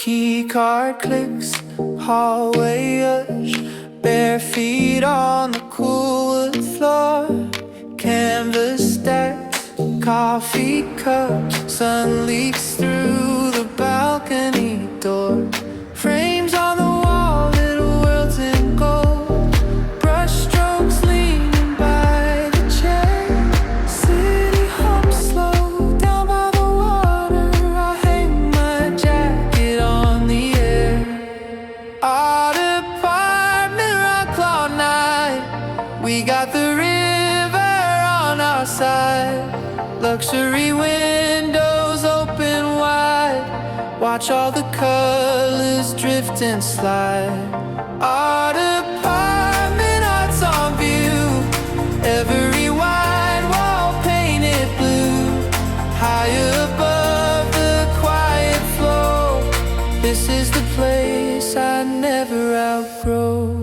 Key card clicks, hallway hush, bare feet on the cool wood floor. Canvas stacks, coffee cups, sun leaks through the balcony door. Frames on the wall, little worlds in gold. Brush strokes leaning by the chair. City hums slow down by the water. I hang my jacket on the air. Art apartment, Wrocław night. We got the river on our side. Luxury windows open wide. Watch all the colors drift and slide. Art apartment, art's on view. Every wide wall painted blue. High above the quiet flow. This is the place I never outgrow.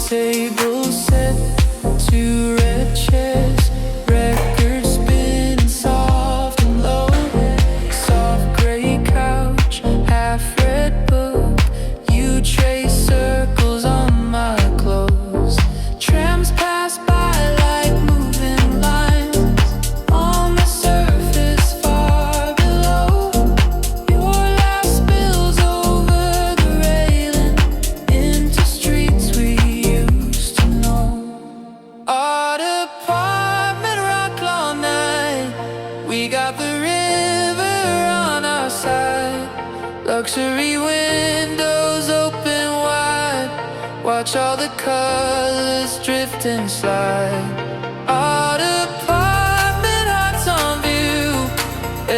Table set, two red chairs, records spinning soft and low. Soft gray couch, half read book. You trace circles on my clothes. Trams pass by like moving lines on the surface far below. Your light spills over the railing into streets we used to know. Art apartment, Wrocław night. We got the river on our side. Luxury windows open wide. Watch all the colors drift and slide. Art apartment, hearts on view.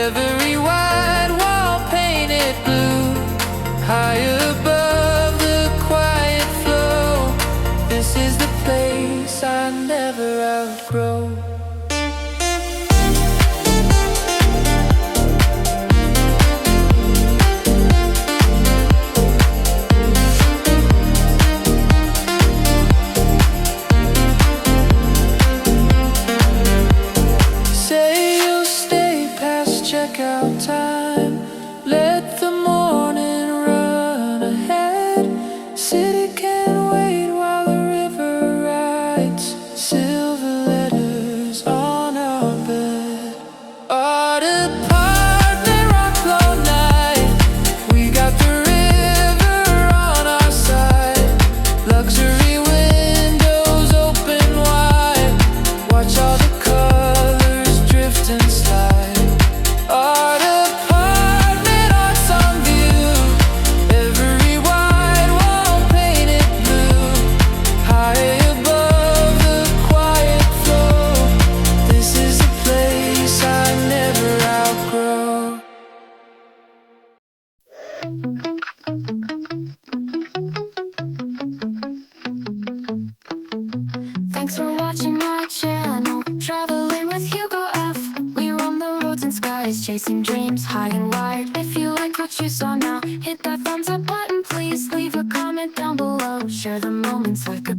Every wide wall painted blue. High above the quiet flow. This is the place I never outgrow. Say you'll stay past checkout time. Let the morning run ahead. City can't wait while the river rides. Silver letters on our bed. Art apartment, Wrocław night. We got the river on our side. Luxury windows open wide. Watch all the colors drift and slide. Art apartment, art's on view. Every wide wall painted blue. High above the quiet flow. This is a place I never outgrow. Thanks for watching my channel, traveling with HugoF. We roam the roads and skies, chasing dreams high and wide. If you like what you saw now, hit that thumbs up button. Please leave a comment down below. Share the moments like a